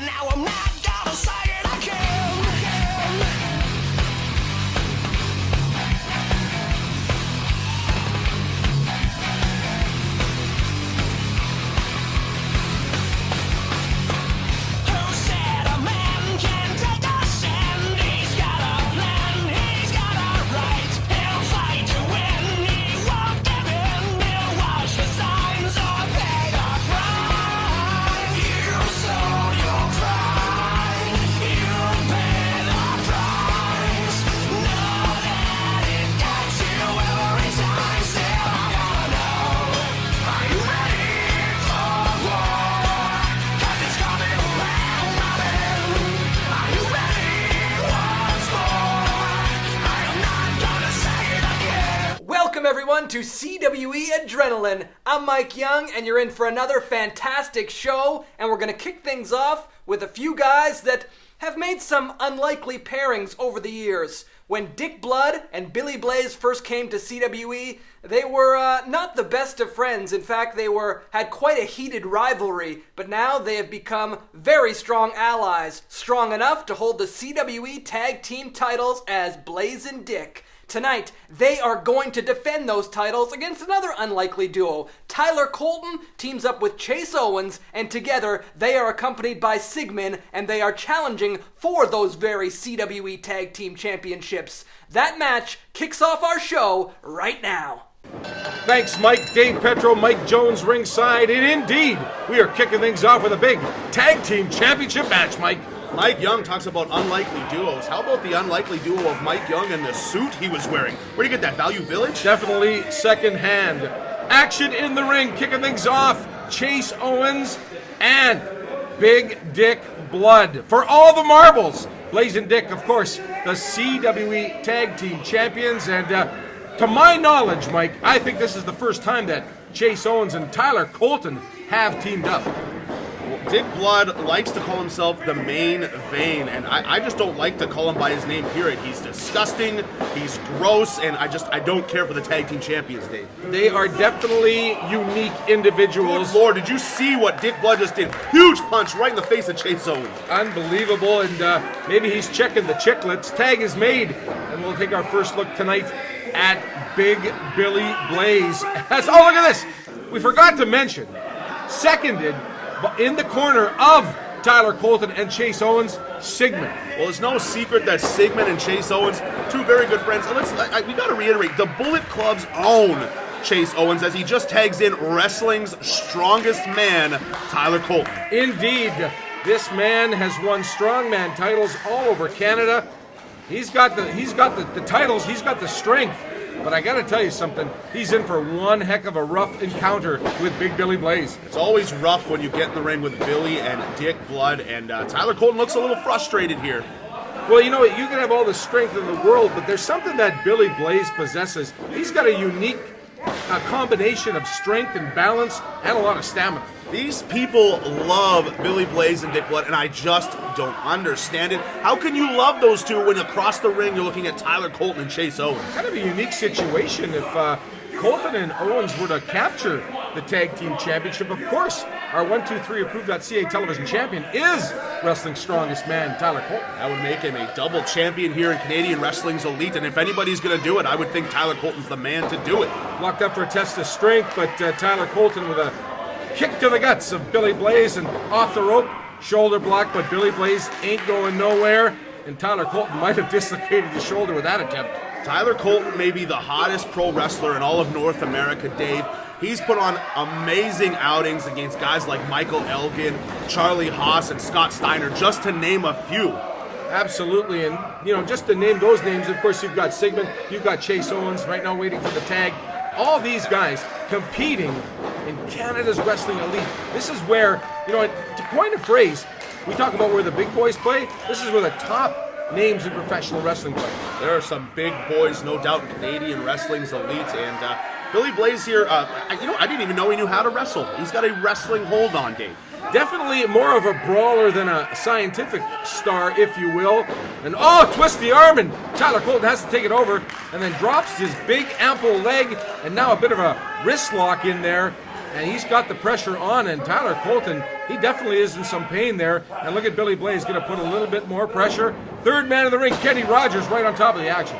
and now I'm not gonna say it again. Who said a man can take a stand? He's got a plan, he's got a right. He'll fight to win, he won't give in. He'll watch the signs or pay the price. You sold your pride, you pay the price. Know that it gets you every time. Still I wanna know, are you ready for war? 'Cause it's coming round robin. Are you ready once more? I am not gonna say it again. Welcome everyone to CWE Adrenaline. I'm Mike Young and you're in for another fantastic show, and we're going to kick things off with a few guys that have made some unlikely pairings over the years. When Dick Blood and Billy Blaze first came to CWE, they were not the best of friends. In fact, they had quite a heated rivalry, but now they have become very strong allies, strong enough to hold the CWE Tag Team Titles as Blaze and Dick. Tonight, they are going to defend those titles against another unlikely duo. Tyler Colton teams up with Chase Owens, and together they are accompanied by Sigmon, and they are challenging for those very CWE Tag Team Championships. That match kicks off our show right now. Thanks, Mike. Dave Petro, Mike Jones ringside, and indeed, we are kicking things off with a big Tag Team Championship match, Mike. Mike Young talks about unlikely duos. How about the unlikely duo of Mike Young and the suit he was wearing? Where'd you get that, Value Village? Definitely second hand. Action in the ring, kicking things off. Chase Owens and Big Dick Blood for all the marbles. Blaze and Dick, of course, the CWE Tag Team Champions. And to my knowledge, Mike, I think this is the first time that Chase Owens and Tyler Colton have teamed up. Dick Blood likes to call himself the main vein, and I just don't like to call him by his name, period. He's disgusting, he's gross, and I don't care for the Tag Team Champions, Dave. They are definitely unique individuals. Good Lord, did you see what Dick Blood just did? Huge punch right in the face of Chase Owens. Unbelievable, and maybe he's checking the chiclets. Tag is made, and we'll take our first look tonight at Big Billy Blaze. Oh, look at this! We forgot to mention, seconded in the corner of Tyler Colton and Chase Owens, Sigmon. Well, it's no secret that Sigmon and Chase Owens, two very good friends. And we got to reiterate, the Bullet Club's own Chase Owens, as he just tags in wrestling's strongest man, Tyler Colton. Indeed, this man has won strongman titles all over Canada. He's got the titles, he's got the strength. But I gotta tell you something, he's in for one heck of a rough encounter with Big Billy Blaze. It's always rough when you get in the ring with Billy and Dick Blood, and Tyler Colton looks a little frustrated here. Well, you know what, you can have all the strength in the world, but there's something that Billy Blaze possesses. He's got a unique combination of strength and balance and a lot of stamina. These people love Billy Blaze and Dick Blood, and I just don't understand it. How can you love those two when across the ring you're looking at Tyler Colton and Chase Owens? Kind of a unique situation if Colton and Owens were to capture the Tag Team Championship. Of course, our 123 approved.ca television champion is wrestling's strongest man, Tyler Colton. That would make him a double champion here in Canadian wrestling's elite, and if anybody's going to do it, I would think Tyler Colton's the man to do it. Locked up for a test of strength, but Tyler Colton with a kick to the guts of Billy Blaze and off the rope, shoulder block, but Billy Blaze ain't going nowhere, and Tyler Colton might have dislocated his shoulder with that attempt. Tyler Colton may be the hottest pro wrestler in all of North America, Dave. He's put on amazing outings against guys like Michael Elgin, Charlie Haas, and Scott Steiner, just to name a few. Absolutely, and just to name those names, of course, you've got Sigmon, you've got Chase Owens right now waiting for the tag. All these guys competing in Canada's wrestling elite. This is where, to coin a phrase, we talk about where the big boys play. This is where the top names in professional wrestling play. There are some big boys, no doubt, in Canadian wrestling's elite, and Billy Blaze here, I didn't even know he knew how to wrestle. He's got a wrestling hold on, Dave. Definitely more of a brawler than a scientific star, if you will. And twist the arm, and Tyler Colton has to take it over, and then drops his big, ample leg, and now a bit of a wrist lock in there, and he's got the pressure on, and Tyler Colton, he definitely is in some pain there. And look at Billy Blaze going to put a little bit more pressure. Third man in the ring, Kenny Rogers, right on top of the action.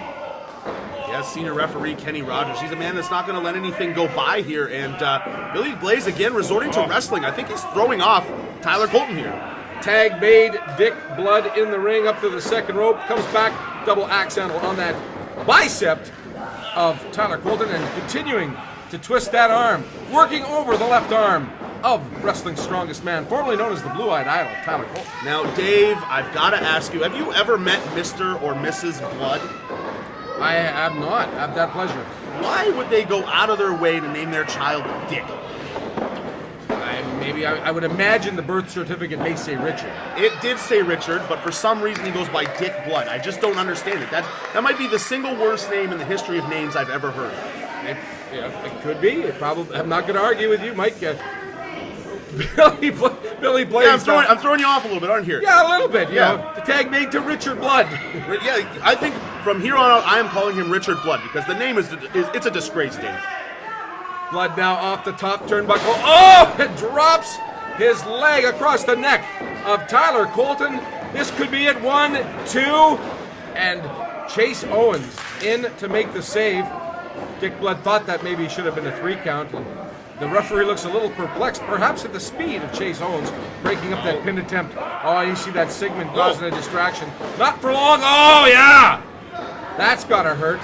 Yes, senior referee Kenny Rogers. He's a man that's not going to let anything go by here. And Billy Blaze, again, resorting to wrestling. I think he's throwing off Tyler Colton here. Tag made, Dick Blood in the ring up to the second rope, comes back, double axe handle on that bicep of Tyler Colton and continuing to twist that arm, working over the left arm of wrestling's strongest man, formerly known as the Blue-Eyed Idol, Tyler Colton. Now, Dave, I've got to ask you, have you ever met Mr. or Mrs. Blood? I have not had that pleasure. Why would they go out of their way to name their child Dick? I would imagine the birth certificate may say Richard. It did say Richard, but for some reason he goes by Dick Blood. I just don't understand it. That might be the single worst name in the history of names I've ever heard. It could be. I'm not going to argue with you, Mike. Billy Blaze. Yeah, I'm throwing you off a little bit, aren't you? Yeah, a little bit. You know, the tag made to Richard Blood. Yeah, I think from here on out I am calling him Richard Blood because the name it's a disgrace, Dave. Blood now off the top turnbuckle. Oh, it drops his leg across the neck of Tyler Colton. This could be it. 1, 2, and Chase Owens in to make the save. Dick Blood thought that maybe should have been a 3 count. And the referee looks a little perplexed, perhaps at the speed of Chase Owens breaking up that pin attempt. Oh, you see that Sigmon causing a distraction. Not for long. Oh, yeah. That's gotta hurt.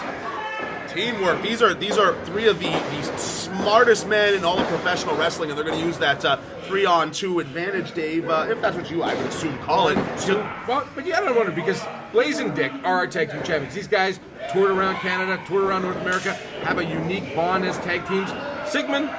Teamwork. These are 3 of the smartest men in all of professional wrestling, and they're going to use that 3-on-2 advantage, Dave. If that's what I would assume call it. Well, but you gotta wonder because Blaze and Dick are our tag team champions. These guys toured around Canada, toured around North America, have a unique bond as tag teams. Sigmon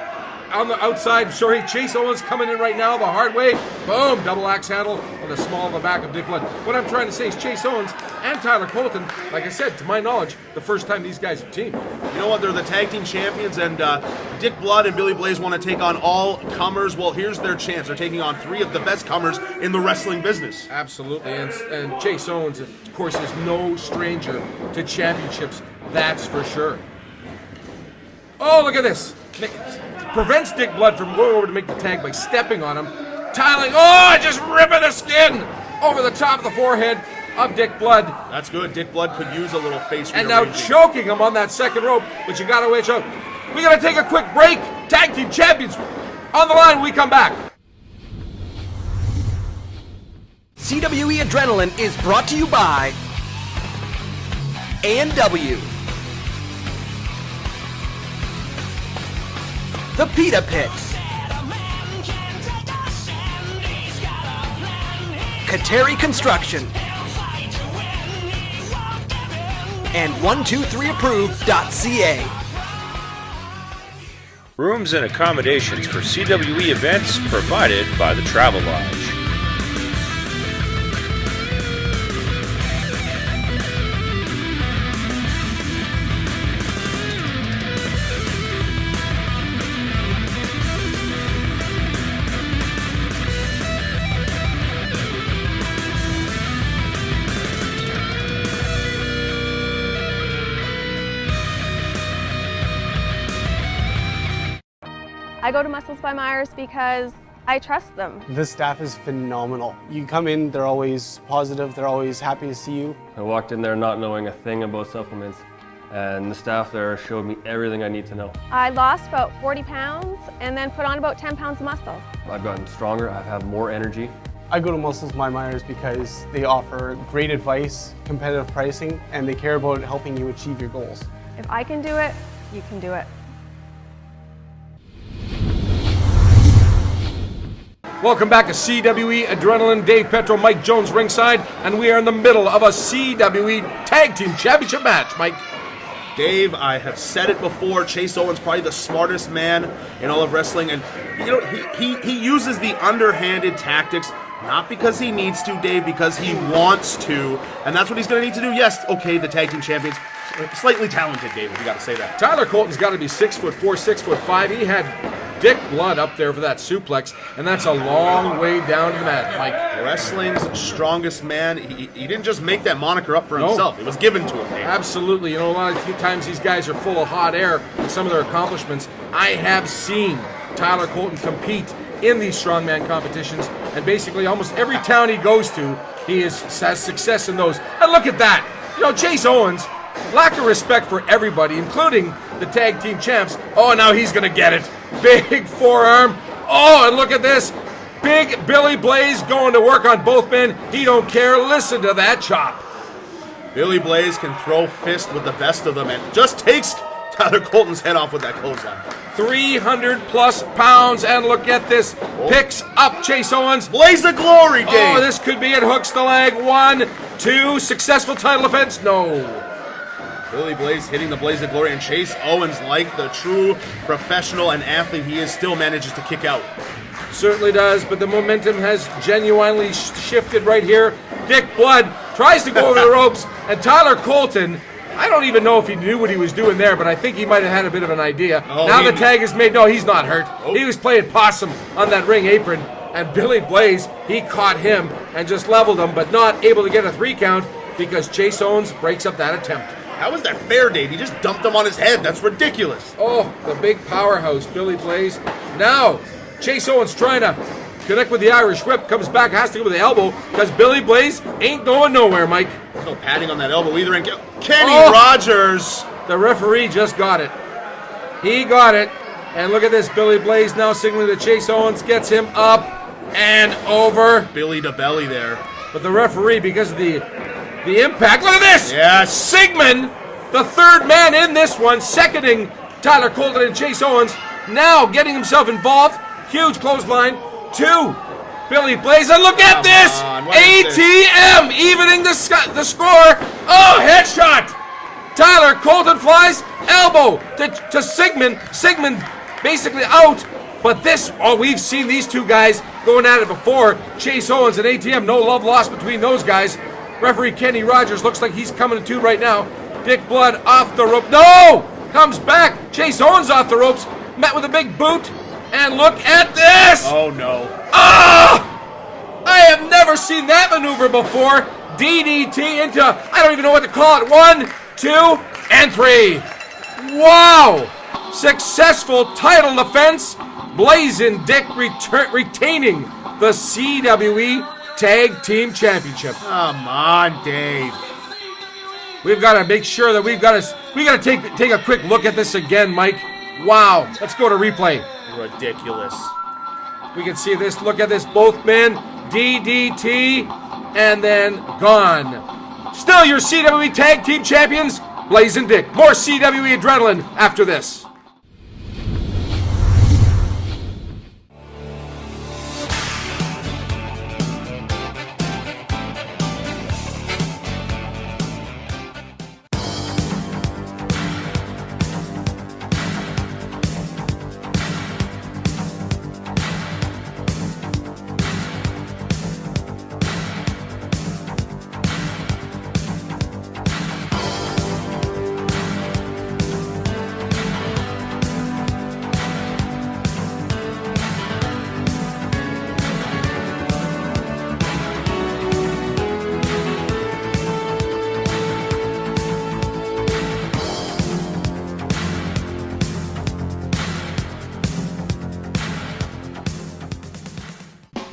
on the outside, Chase Owens coming in right now the hard way. Boom, double axe handle on the small of the back of Dick Blood. What I'm trying to say is Chase Owens and Tyler Colton, like I said, to my knowledge, the first time these guys have teamed. You know what? They're the tag team champions, and Dick Blood and Billy Blaze want to take on all comers. Well, here's their chance. They're taking on 3 of the best comers in the wrestling business. Absolutely, and Chase Owens, of course, is no stranger to championships. That's for sure. Oh, look at this. Prevents Dick Blood from going over to make the tag by stepping on him. Tyling, just ripping the skin over the top of the forehead of Dick Blood. That's good. Dick Blood could use a little face and rearranging. now choking him on that second rope, but you gotta watch out. We gotta take a quick break. Tag team champions on the line when we come back. CWE Adrenaline is brought to you by A&W, The Pita Pits, Kateri Construction, and 123approved.ca. Rooms and accommodations for CWE events provided by the Travel Lodge. I go to Muscles by Myers because I trust them. The staff is phenomenal. You come in, they're always positive, they're always happy to see you. I walked in there not knowing a thing about supplements, and the staff there showed me everything I need to know. I lost about 40 pounds and then put on about 10 pounds of muscle. I've gotten stronger, I have more energy. I go to Muscles by Myers because they offer great advice, competitive pricing, and they care about helping you achieve your goals. If I can do it, you can do it. Welcome back to CWE Adrenaline. Dave Petro, Mike Jones ringside, and we are in the middle of a CWE Tag Team Championship match, Mike. Dave, I have said it before, Chase Owens probably the smartest man in all of wrestling, and he uses the underhanded tactics, not because he needs to, Dave, because he wants to, and that's what he's going to need to do. Yes, okay, the tag team champions, slightly talented, Dave, if you got to say that. Tyler Colton's got to be 6'4", 6'5". He had Dick Blood up there for that suplex, and that's a long way down to the mat, Mike. Wrestling's strongest man. He didn't just make that moniker up for himself. It was given to him, Dave. Absolutely. You know, a lot of times these guys are full of hot air with some of their accomplishments. I have seen Tyler Colton compete in these strongman competitions, and basically almost every town he goes to, he has success in those. And look at that. You know, Chase Owens, lack of respect for everybody, including the tag team champs. Oh, now he's going to get it. Big forearm. Oh, and look at this. Big Billy Blaze going to work on both men. He don't care. Listen to that chop. Billy Blaze can throw fist with the best of them and just takes Tyler Colton's head off with that clothesline. 300 plus pounds, and look at this. Picks up Chase Owens. Blaze of Glory, Dave. Oh, this could be it. Hooks the leg. 1, 2. Successful title defense. No. Billy Blaze hitting the Blaze of Glory, and Chase Owens, like the true professional and athlete he is, still manages to kick out. Certainly does, but the momentum has genuinely shifted right here. Dick Blood tries to go over the ropes, and Tyler Colton, I don't even know if he knew what he was doing there, but I think he might have had a bit of an idea. Now the tag is made. No, he's not hurt. He was playing possum on that ring apron, and Billy Blaze, he caught him and just leveled him, but not able to get a 3 count because Chase Owens breaks up that attempt. How is that fair, Dave? He just dumped him on his head. That's ridiculous. Oh, the big powerhouse, Billy Blaze. Now, Chase Owens trying to connect with the Irish Whip, comes back, has to go with the elbow, because Billy Blaze ain't going nowhere, Mike. There's no padding on that elbow either. And Kenny Rogers. The referee just got it. He got it. And look at this, Billy Blaze now signaling that Chase Owens gets him up and over. Billy to belly there. But the referee, because of the impact, look at this! Yes. Sigmon, the third man in this one, seconding Tyler Colton and Chase Owens, now getting himself involved. Huge clothesline. 2. Billy Blaze, and look at this! ATM evening the score. Oh, headshot! Tyler Colton flies, elbow to Sigmon. Sigmon basically out. But this, we've seen these two guys going at it before. Chase Owens and ATM, no love lost between those guys. Referee Kenny Rogers looks like he's coming to right now. Dick Blood off the rope. No! Comes back. Chase Owens off the ropes. Met with a big boot. And look at this! Oh, no. Ah! I have never seen that maneuver before. DDT into, I don't even know what to call it. 1, 2, and 3. Wow! Successful title defense. Blazing Dick retaining the CWE Tag Team Championship. Come on, Dave. We've got to make sure that we got to take a quick look at this again, Mike. Wow. Let's go to replay. Ridiculous. We can see this. Look at this. Both men. DDT. And then gone. Still your CWE Tag Team Champions, Blazing Dick. More CWE Adrenaline after this.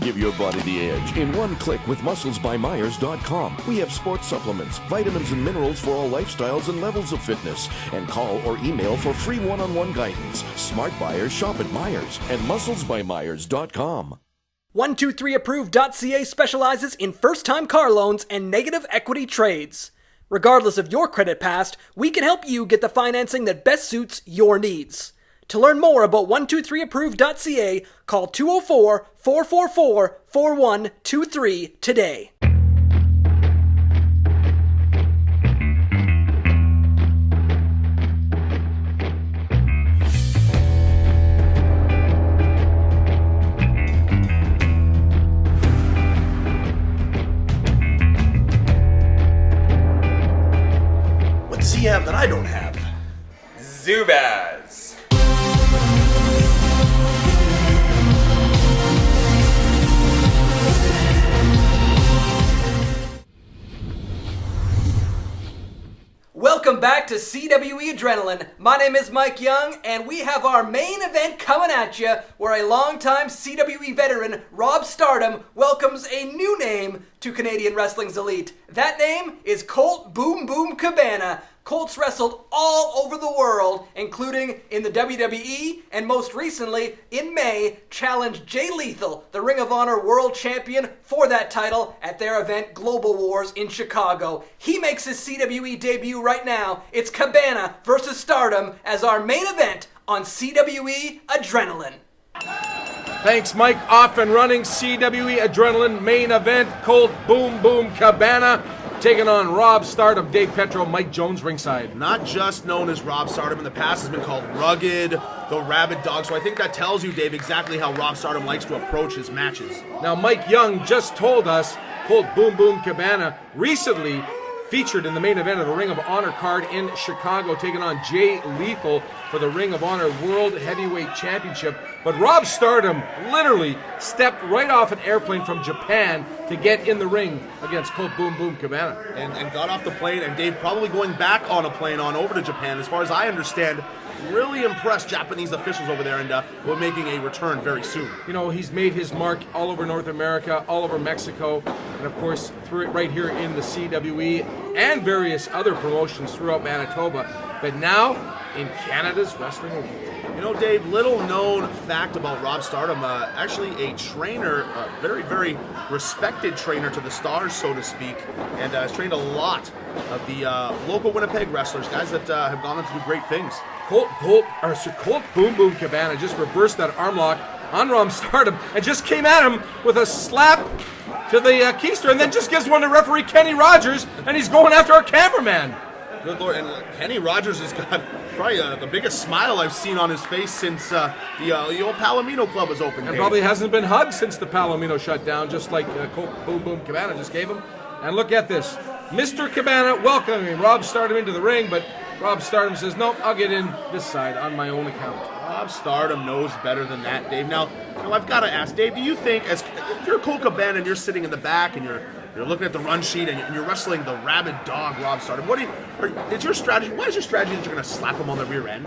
Give your body the edge in one click with musclesbymyers.com. We have sports supplements, vitamins, and minerals for all lifestyles and levels of fitness. And call or email for free one-on-one guidance. Smart buyers shop at Myers and musclesbymyers.com. 123approved.ca specializes in first-time car loans and negative equity trades. Regardless of your credit past, we can help you get the financing that best suits your needs. To learn more about 123approved.ca, call 204-444-4123 today. What does he have that I don't have? Zubaz. Welcome back to CWE Adrenaline. My name is Mike Young, and we have our main event coming at you, where a longtime CWE veteran, Rob Stardom, welcomes a new name to Canadian Wrestling's elite. That name is Colt Boom Boom Cabana. Colt's wrestled all over the world, including in the WWE, and most recently, in May, challenged Jay Lethal, the Ring of Honor World Champion, for that title at their event Global Wars in Chicago. He makes his CWE debut right now. It's Cabana versus Stardom as our main event on CWE Adrenaline. Thanks, Mike. Off and running. CWE Adrenaline main event. Colt Boom Boom Cabana taking on Rob Stardom, Dave Petro, Mike Jones ringside. Not just known as Rob Stardom, in the past has been called Rugged, the Rabid Dog. So I think that tells you, Dave, exactly how Rob Stardom likes to approach his matches. Now, Mike Young just told us Colt Boom Boom Cabana recently featured in the main event of the Ring of Honor card in Chicago, taking on Jay Lethal for the Ring of Honor World Heavyweight Championship. But Rob Stardom literally stepped right off an airplane from Japan to get in the ring against Colt Boom Boom Cabana. And got off the plane, and Dave probably going back on a plane on over to Japan. As far as I understand, really impressed Japanese officials over there, and we're making a return very soon. You know, he's made his mark all over North America, all over Mexico, and of course through it right here in the CWE and various other promotions throughout Manitoba, but now in Canada's Wrestling Elite. You know, Dave, little known fact about Rob Stardom, actually a trainer, a very, very respected trainer to the stars, so to speak, and has trained a lot of the local Winnipeg wrestlers, guys that have gone on to do great things. Colt Boom Boom Cabana just reversed that arm lock on Rob Stardom and just came at him with a slap to the keister, and then just gives one to referee Kenny Rogers, and he's going after our cameraman. Good Lord, and Kenny Rogers has got probably the biggest smile I've seen on his face since the old Palomino Club was open. And Dave. probably hasn't been hugged since the Palomino shut down, just like Colt Boom Boom Cabana just gave him. And look at this. Mr. Cabana welcoming Rob Stardom into the ring, but Rob Stardom says, nope, I'll get in this side on my own account. Rob Stardom knows better than that, Dave. Now I've got to ask, Dave, do you think, if you're Colt Cabana and you're sitting in the back and you're looking at the run sheet and you're wrestling the rabid dog, Rob Stardom, what is your strategy that you're going to slap him on the rear end?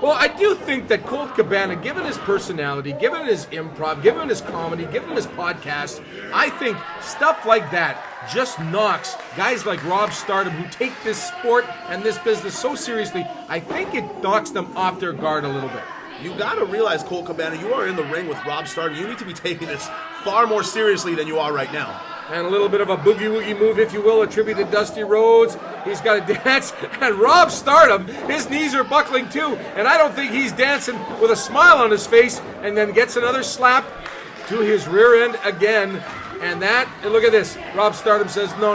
Well, I do think that Colt Cabana, given his personality, given his improv, given his comedy, given his podcast, I think stuff like that just knocks guys like Rob Stardom, who take this sport and this business so seriously, I think it knocks them off their guard a little bit. You got to realize, Colt Cabana, you are in the ring with Rob Stardom. You need to be taking this far more seriously than you are right now. And a little bit of a boogie-woogie move, if you will, attributed to Dusty Rhodes. He's got to dance. And Rob Stardom, his knees are buckling too. And I don't think he's dancing with a smile on his face, and then gets another slap to his rear end again. And look at this. Rob Stardom says, no.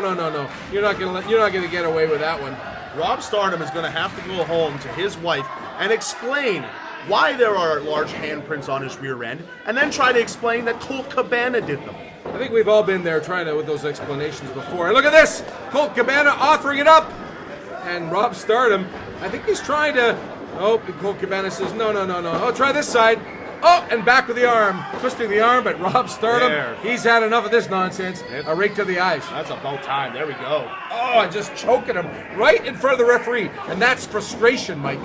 You're not gonna get away with that one. Rob Stardom is going to have to go home to his wife and explain why there are large handprints on his rear end, and then try to explain that Colt Cabana did them. I think we've all been there with those explanations before. And look at this! Colt Cabana offering it up! And Rob Stardom, I think he's trying to... Oh, Colt Cabana says, no. Oh, try this side. Oh, and back with the arm. Twisting the arm, but Rob Stardom, he's had enough of this nonsense. A rake to the eyes. That's about time. There we go. Oh, and just choking him right in front of the referee. And that's frustration, Mike.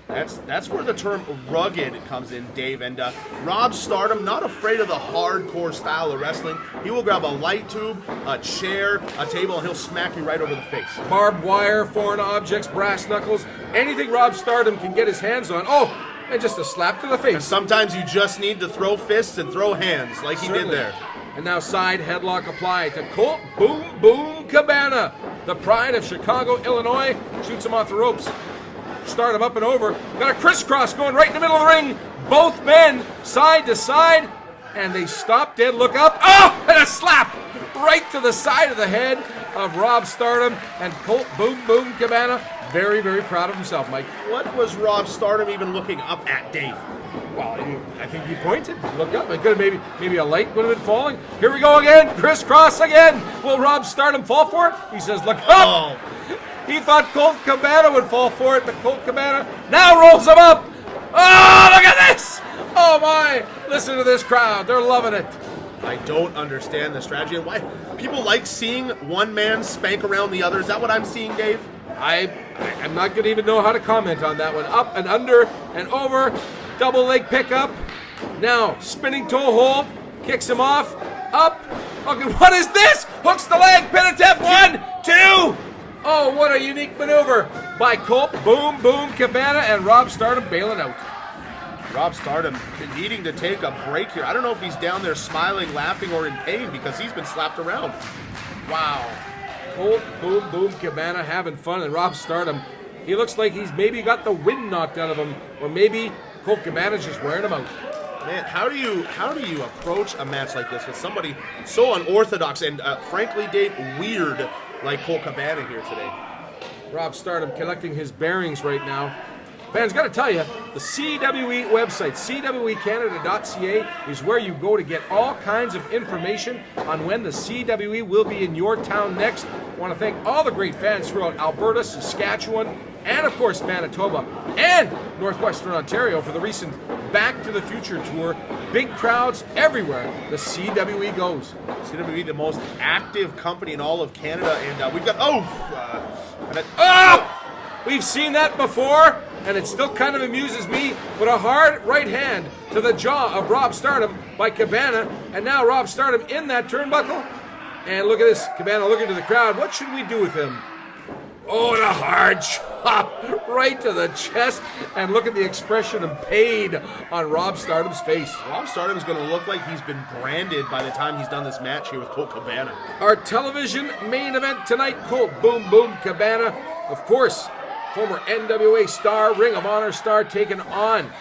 That's where the term rugged comes in, Dave. And Rob Stardom, not afraid of the hardcore style of wrestling. He will grab a light tube, a chair, a table, and he'll smack you right over the face. Barbed wire, foreign objects, brass knuckles, anything Rob Stardom can get his hands on. Oh, and just a slap to the face. And sometimes you just need to throw fists and throw hands like he did there. And now side headlock applied to Colt Boom Boom Cabana. The pride of Chicago, Illinois, shoots him off the ropes. Stardom up and over. Got a crisscross going right in the middle of the ring. Both men side to side. And they stop dead, look up. Oh, and a slap right to the side of the head of Rob Stardom. And Colt Boom Boom Cabana, very, very proud of himself, Mike. What was Rob Stardom even looking up at, Dave? Well, I think he pointed. Look up. It could have maybe a light would have been falling. Here we go again. Crisscross again. Will Rob Stardom fall for it? He says, look up. Oh. He thought Colt Cabana would fall for it, but Colt Cabana now rolls him up. Oh, look at this. Oh, my. Listen to this crowd. They're loving it. I don't understand the strategy and why people like seeing one man spank around the other. Is that what I'm seeing, Dave? I'm not going to even know how to comment on that one. Up and under and over. Double leg pickup. Now, spinning toe hold. Kicks him off. Up. Okay, what is this? Hooks the leg. Pin attempt. 1, 2. Oh, what a unique maneuver by Colt. Boom, boom, Cabana, and Rob Stardom bailing out. Rob Stardom needing to take a break here. I don't know if he's down there smiling, laughing, or in pain because he's been slapped around. Wow. Colt, boom, boom, Cabana having fun, and Rob Stardom, he looks like he's maybe got the wind knocked out of him, or maybe Colt Cabana's just wearing him out. Man, how do you approach a match like this with somebody so unorthodox and frankly, Dave, weird like Colt Cabana here today? Rob Stardom collecting his bearings right now. Fans, got to tell you, the CWE website, CWEcanada.ca, is where you go to get all kinds of information on when the CWE will be in your town next. I want to thank all the great fans throughout Alberta, Saskatchewan, and of course Manitoba, and Northwestern Ontario for the recent Back to the Future tour. Big crowds everywhere the CWE goes. CWE, the most active company in all of Canada, and we've got, We've seen that before, and it still kind of amuses me, but a hard right hand to the jaw of Rob Stardom by Cabana, and now Rob Stardom in that turnbuckle. And look at this, Cabana looking to the crowd. What should we do with him? Oh, and a hard chop right to the chest, and look at the expression of pain on Rob Stardom's face. Rob Stardom's going to look like he's been branded by the time he's done this match here with Colt Cabana. Our television main event tonight, Colt Boom Boom Cabana, of course, former NWA star, Ring of Honor star, taken on.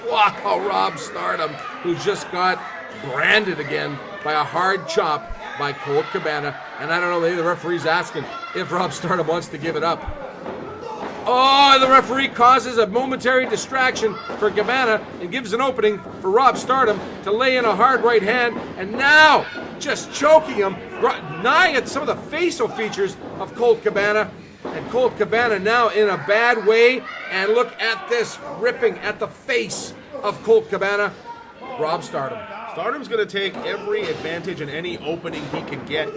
Wow, Rob Stardom, who just got branded again by a hard chop by Colt Cabana. And I don't know, maybe the referee's asking if Rob Stardom wants to give it up. Oh, the referee causes a momentary distraction for Cabana and gives an opening for Rob Stardom to lay in a hard right hand. And now, just choking him, gnawing at some of the facial features of Colt Cabana. And Colt Cabana now in a bad way. And look at this, ripping at the face of Colt Cabana, Rob Stardom. Stardom's going to take every advantage and any opening he can get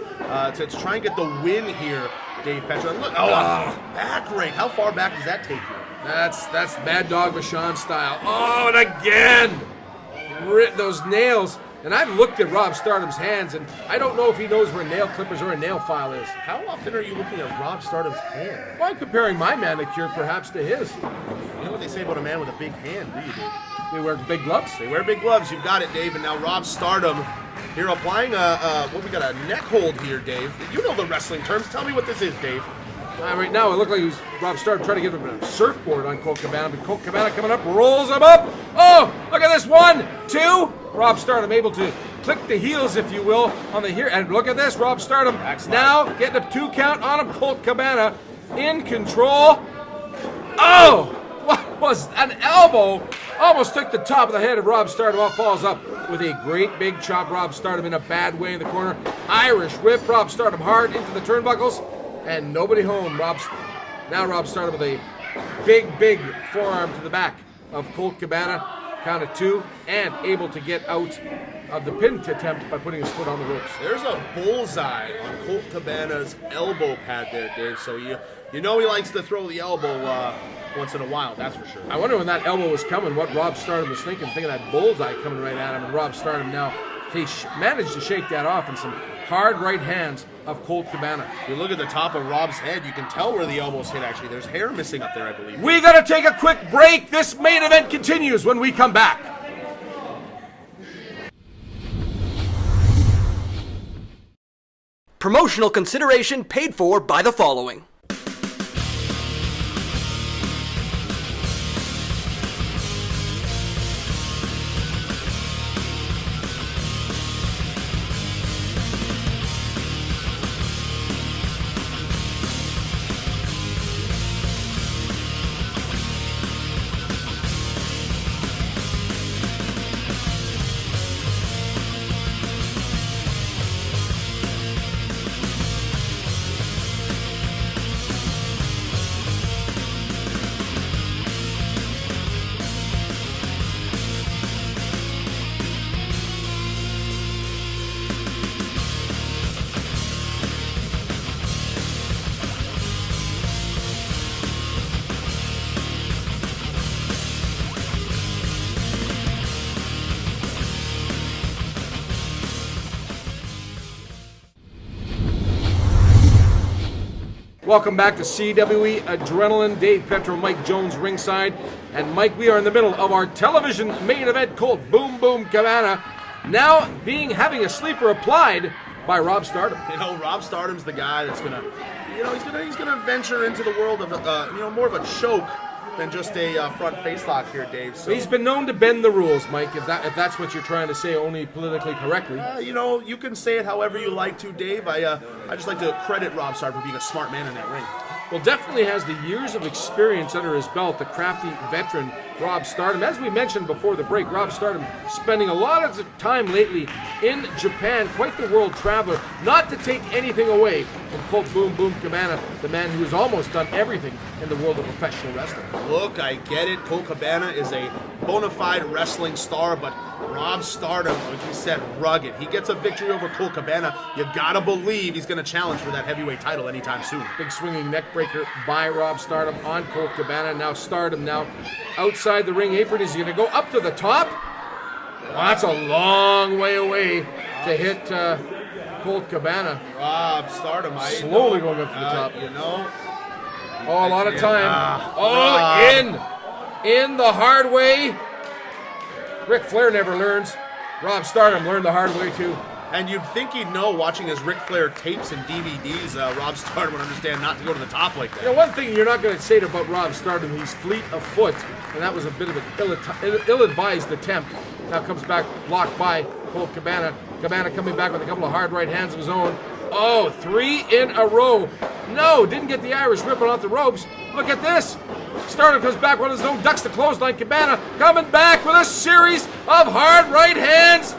to try and get the win here, Dave Petra. Look, back rake. How far back does that take you? That's Mad Dog Vachon style. Oh, and again! Those nails. And I've looked at Rob Stardom's hands, and I don't know if he knows where nail clippers or a nail file is. How often are you looking at Rob Stardom's hand? Well, I'm comparing my manicure perhaps to his. You know what they say about a man with a big hand, do you, Dave? They wear big gloves. They wear big gloves. You've got it, Dave. And now Rob Stardom here applying we got a neck hold here, Dave. You know the wrestling terms. Tell me what this is, Dave. Right now, it looked like he was Rob Stardom trying to give him a surfboard on Colt Cabana, but Colt Cabana coming up, rolls him up. Oh, look at this. 1, 2. Rob Stardom able to click the heels, if you will, on the here. And look at this. Rob Stardom now getting a 2 count on him. Colt Cabana in control. Oh, what was an elbow? Almost took the top of the head of Rob Stardom off, falls up with a great big chop. Rob Stardom in a bad way in the corner. Irish whip. Rob Stardom hard into the turnbuckles. And nobody home. Now Rob Stardom with a big forearm to the back of Colt Cabana. Count of 2, and able to get out of the pin attempt by putting his foot on the ropes. There's a bullseye on Colt Cabana's elbow pad there, Dave. So you know he likes to throw the elbow once in a while, that's for sure. I wonder when that elbow was coming, what Rob Stardom was thinking of that bullseye coming right at him. And Rob Stardom now, he managed to shake that off in some hard right hands of Colt Cabana. You look at the top of Rob's head, you can tell where the elbows hit, actually. There's hair missing up there, I believe. We got to take a quick break. This main event continues when we come back. Promotional consideration paid for by the following. Welcome back to CWE Adrenaline. Dave Petro, Mike Jones ringside. And Mike, we are in the middle of our television main event, Colt Boom Boom Cabana, now having a sleeper applied by Rob Stardom. You know, Rob Stardom's the guy that's gonna, he's gonna venture into the world of, more of a choke than just a front facelock here, Dave. So he's been known to bend the rules, Mike, if that's what you're trying to say, only politically correctly. You can say it however you like to, Dave. I just like to credit Rob Stardom for being a smart man in that ring. Well, definitely has the years of experience under his belt, the crafty veteran Rob Stardom. As we mentioned before the break, Rob Stardom spending a lot of time lately in Japan, quite the world traveler, not to take anything away from Colt Boom Boom Cabana, the man who has almost done everything in the world of professional wrestling. Look, I get it. Colt Cabana is a bona fide wrestling star, but Rob Stardom, like you said, rugged. He gets a victory over Colt Cabana. You gotta believe he's gonna challenge for that heavyweight title anytime soon. Big swinging neck breaker by Rob Stardom on Colt Cabana. Now Stardom outside the ring apron. Is he gonna go up to the top? Well, that's a long way away to hit Colt Cabana. Rob Stardom, slowly going up to the top. Oh, a lot of time. In the hard way. Ric Flair never learns. Rob Stardom learned the hard way too. And you'd think he'd know, watching his Ric Flair tapes and DVDs, Rob Stardom would understand not to go to the top like that. You know, one thing you're not going to say about Rob Stardom, he's fleet of foot, and that was a bit of an ill-advised attempt. Now comes back, blocked by Colt Cabana. Cabana coming back with a couple of hard right hands of his own. Oh, 3 in a row. No, didn't get the Irish ripping off the ropes. Look at this. Stardom comes back with his own, ducks the clothesline. Cabana coming back with a series of hard right hands.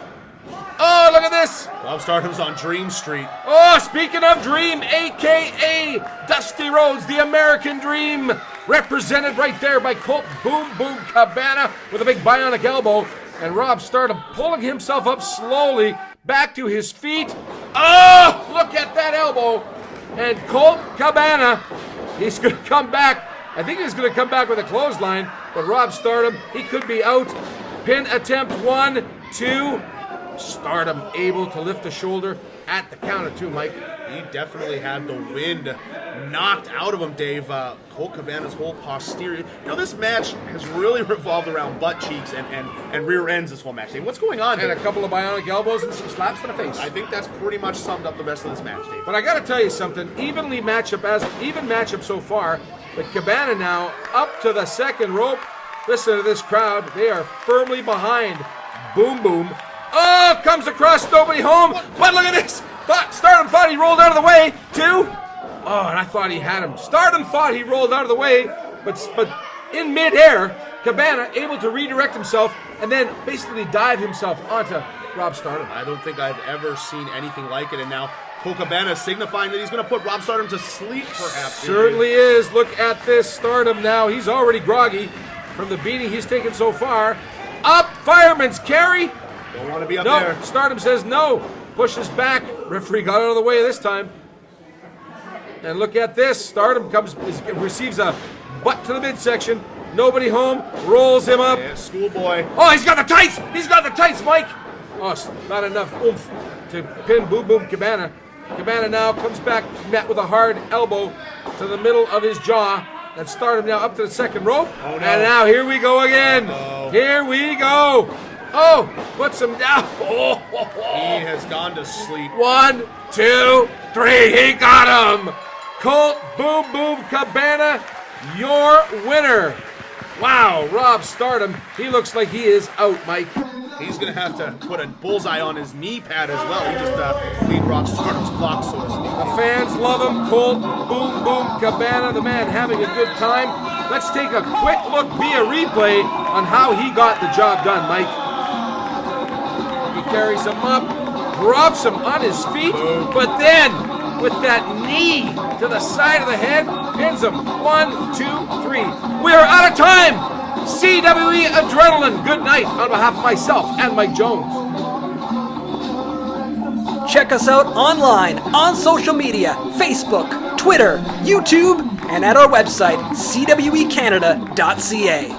Oh, look at this. Rob Stardom's on Dream Street. Oh, speaking of Dream, a.k.a. Dusty Rhodes, the American Dream, represented right there by Colt Boom Boom Cabana with a big bionic elbow. And Rob Stardom pulling himself up slowly back to his feet. Oh, look at that elbow. And Colt Cabana, he's going to come back. I think he's going to come back with a clothesline, but Rob Stardom, he could be out. Pin attempt 1, 2. Stardom able to lift a shoulder at the count of 2, Mike. He definitely had the wind knocked out of him, Dave. Colt Cabana's whole posterior. This match has really revolved around butt cheeks and rear ends this whole match, Dave. What's going on here? And a couple of bionic elbows and some slaps to the face. I think that's pretty much summed up the rest of this match, Dave. But I got to tell you something. Even matchup so far. But Cabana now up to the second rope. Listen to this crowd. They are firmly behind Boom Boom. Oh, comes across, nobody home. But look at this. Stardom thought he rolled out of the way. 2. Oh, and I thought he had him. Stardom thought he rolled out of the way. But in midair, Cabana able to redirect himself and then basically dive himself onto Rob Stardom. I don't think I've ever seen anything like it. And now Colt Cabana signifying that he's going to put Rob Stardom to sleep, perhaps. Certainly is. Look at this Stardom now. He's already groggy from the beating he's taken so far. Up, fireman's carry. Don't want to be up there. No, Stardom says no. Pushes back. Referee got out of the way this time. And look at this. Stardom receives a butt to the midsection. Nobody home. Rolls him up. Yeah, schoolboy. Oh, he's got the tights. He's got the tights, Mike. Oh, not enough oomph to pin Boom Boom Cabana. Cabana now comes back, met with a hard elbow to the middle of his jaw. And Stardom now up to the second rope. Oh, no. And now here we go again. Uh-oh. Here we go. Oh, puts him down. Oh. He has gone to sleep. 1, 2, 3. He got him. Colt Boom Boom Cabana, your winner. Wow, Rob Stardom, he looks like he is out, Mike. He's going to have to put a bullseye on his knee pad as well. He just beat Rob Stardom's clock, so to speak. The fans love him. Colt Boom Boom Cabana, the man having a good time. Let's take a quick look via replay on how he got the job done, Mike. He carries him up, drops him on his feet, but then with that knee to the side of the head, pins him. 1, 2, 3. We are out of time. CWE Adrenaline, good night on behalf of myself and Mike Jones. Check us out online, on social media, Facebook, Twitter, YouTube, and at our website, cwecanada.ca.